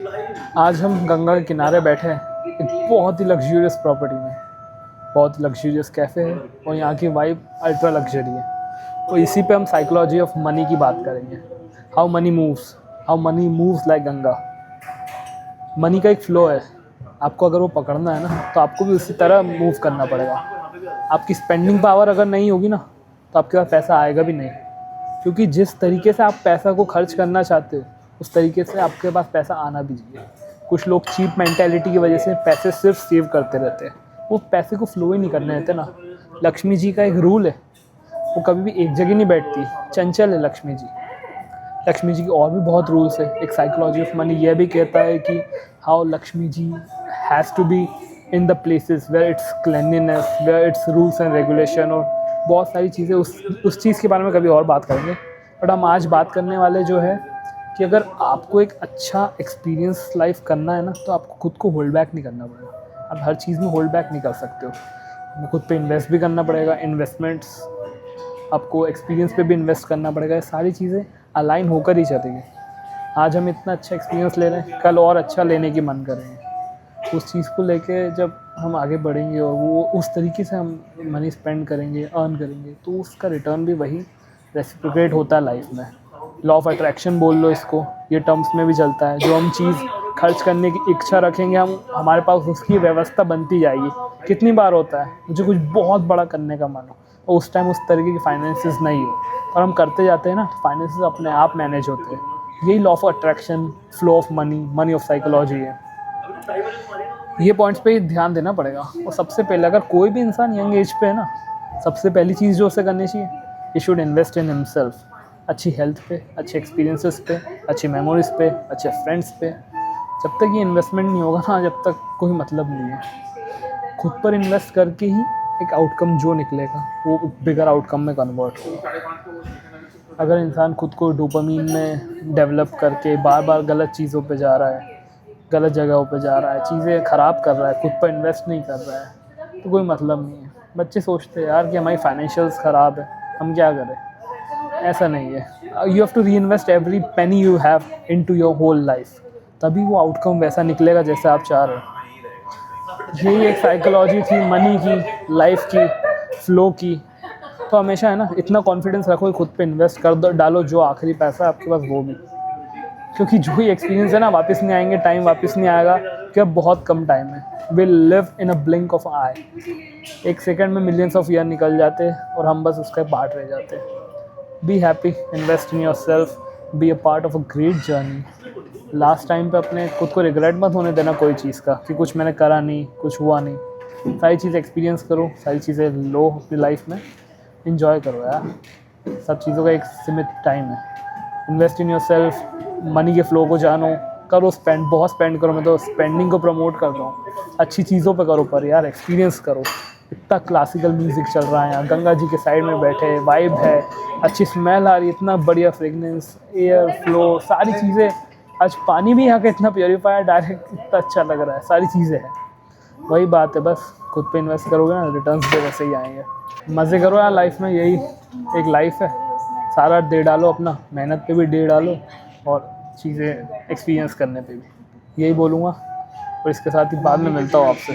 आज हम गंगा के किनारे बैठे हैं एक बहुत ही लग्जूरियस प्रॉपर्टी में। बहुत लग्जूरियस कैफ़े है और यहाँ की वाइब अल्ट्रा लग्जरी है। तो इसी पे हम साइकोलॉजी ऑफ मनी की बात करेंगे। How many moves like Ganga. Money का एक फ़्लो है, आपको अगर वो पकड़ना है ना तो आपको भी उसी तरह मूव करना पड़ेगा। आपकी स्पेंडिंग पावर अगर नहीं होगी ना तो आपके पास पैसा आएगा भी नहीं, क्योंकि जिस तरीके से आप पैसा को खर्च करना चाहते हो उस तरीके से आपके पास पैसा आना भी चाहिए। कुछ लोग चीप मेंटालिटी की वजह से पैसे सिर्फ सेव करते रहते हैं, वो पैसे को फ्लो ही नहीं करने देते ना। लक्ष्मी जी का एक रूल है, वो कभी भी एक जगह नहीं बैठती, चंचल है लक्ष्मी जी। लक्ष्मी जी की और भी बहुत रूल्स है। एक साइकोलॉजी ऑफ मनी यह भी कहता है कि how Lakshmi ji has to be in the places where it's cleanliness, where it's rules and regulation, और बहुत सारी चीज़ें उस चीज़ के बारे में कभी और बात करेंगे। बट हम आज बात करने वाले जो है कि अगर आपको एक अच्छा एक्सपीरियंस लाइफ करना है ना तो आपको खुद को होल्ड बैक नहीं करना पड़ेगा। आप हर चीज़ में होल्ड बैक नहीं कर सकते हो। खुद पे इन्वेस्ट भी करना पड़ेगा, इन्वेस्टमेंट्स आपको एक्सपीरियंस पे भी इन्वेस्ट करना पड़ेगा। ये सारी चीज़ें अलाइन होकर ही चलेंगी। आज हम इतना अच्छा एक्सपीरियंस ले रहे हैं, कल और अच्छा लेने की मन करेंगे। उस चीज़ को लेके जब हम आगे बढ़ेंगे और वो उस तरीके से हम मनी स्पेंड करेंगे, अर्न करेंगे, तो उसका रिटर्न भी वही रेसिप्रोकेट होता है लाइफ में। लॉ ऑफ अट्रैक्शन बोल लो इसको, ये टर्म्स में भी चलता है। जो हम चीज़ खर्च करने की इच्छा रखेंगे हमारे पास उसकी व्यवस्था बनती जाएगी। कितनी बार होता है मुझे कुछ बहुत बड़ा करने का मन हो और उस टाइम उस तरीके की फाइनेंसेस नहीं हो, और हम करते जाते हैं ना तो फाइनेंसेस अपने आप मैनेज होते हैं। यही law of attraction, flow of money of psychology है। ये पॉइंट्स पे ध्यान देना पड़ेगा। और सबसे पहले अगर कोई भी इंसान यंग एज पे है ना, सबसे पहली चीज़ जो उसे करनी चाहिए, he should invest in himself. अच्छी हेल्थ पे, अच्छे एक्सपीरियंसेस पे, अच्छी मेमोरीज पे, अच्छे फ्रेंड्स पे। जब तक ये इन्वेस्टमेंट नहीं होगा ना, जब तक कोई मतलब नहीं है। खुद पर इन्वेस्ट करके ही एक आउटकम जो निकलेगा वो बिगर आउटकम में कन्वर्ट होगा। अगर इंसान खुद को डोपामीन में डेवलप करके बार बार गलत चीज़ों पे जा रहा है, गलत जगहों पे जा रहा है, चीज़ें ख़राब कर रहा है, खुद पर इन्वेस्ट नहीं कर रहा है, तो कोई मतलब नहीं है। बच्चे सोचते हैं यार कि हमारी फाइनेंशियल्स ख़राब है, हम क्या करें। ऐसा नहीं है। You have to reinvest every penny you have into your whole life, तभी वो आउटकम वैसा निकलेगा जैसे आप चाह रहे हो। यही एक साइकोलॉजी थी मनी की, लाइफ की, फ्लो की। तो हमेशा है ना, इतना कॉन्फिडेंस रखो कि खुद पे इन्वेस्ट कर दो, डालो जो आखिरी पैसा है आपके पास वो भी, क्योंकि जो ही एक्सपीरियंस है ना वापस नहीं आएंगे, टाइम वापस नहीं आएगा, क्योंकि अब बहुत कम टाइम है। Will live in a blink of eye. एक सेकंड में मिलियंस ऑफ ईयर निकल जाते हैं और हम बस उसका पार्ट रह जाते हैं। Be happy, invest in your self, be a part of a great journey. Last time पे अपने खुद को रिग्रेट मत होने देना कोई चीज़ का कि कुछ मैंने करा नहीं, कुछ हुआ नहीं। सारी चीज़ें एक्सपीरियंस करो, सारी चीज़ें लो अपनी लाइफ में, इन्जॉय करो यार। सब चीज़ों का एक सीमित टाइम है। Invest in your self, money के फ्लो को जानो, करो स्पेंड, बहुत स्पेंड करो। मैं तो स्पेंडिंग को प्रमोट कर रहा हूँ, अच्छी चीज़ों पे करो, पर यार एक्सपीरियंस करो। इतना क्लासिकल म्यूज़िक चल रहा है यहाँ, गंगा जी के साइड में बैठे, वाइब है, अच्छी स्मेल आ रही है, इतना बढ़िया फ्रेगनेंस, एयर फ्लो, सारी चीज़ें। आज पानी भी यहाँ का इतना प्योरीफायर डायरेक्ट, इतना अच्छा लग रहा है, सारी चीज़ें हैं। वही बात है, बस खुद पे इन्वेस्ट करोगे ना, रिटर्न्स भी वैसे ही आएंगे। मज़े करो यार लाइफ में, यही एक लाइफ है। सारा दे डालो अपना, मेहनत पे भी दे डालो और चीज़ें एक्सपीरियंस करने पे भी। यही बोलूँगा और इसके साथ ही बाद में मिलता हूँ आपसे।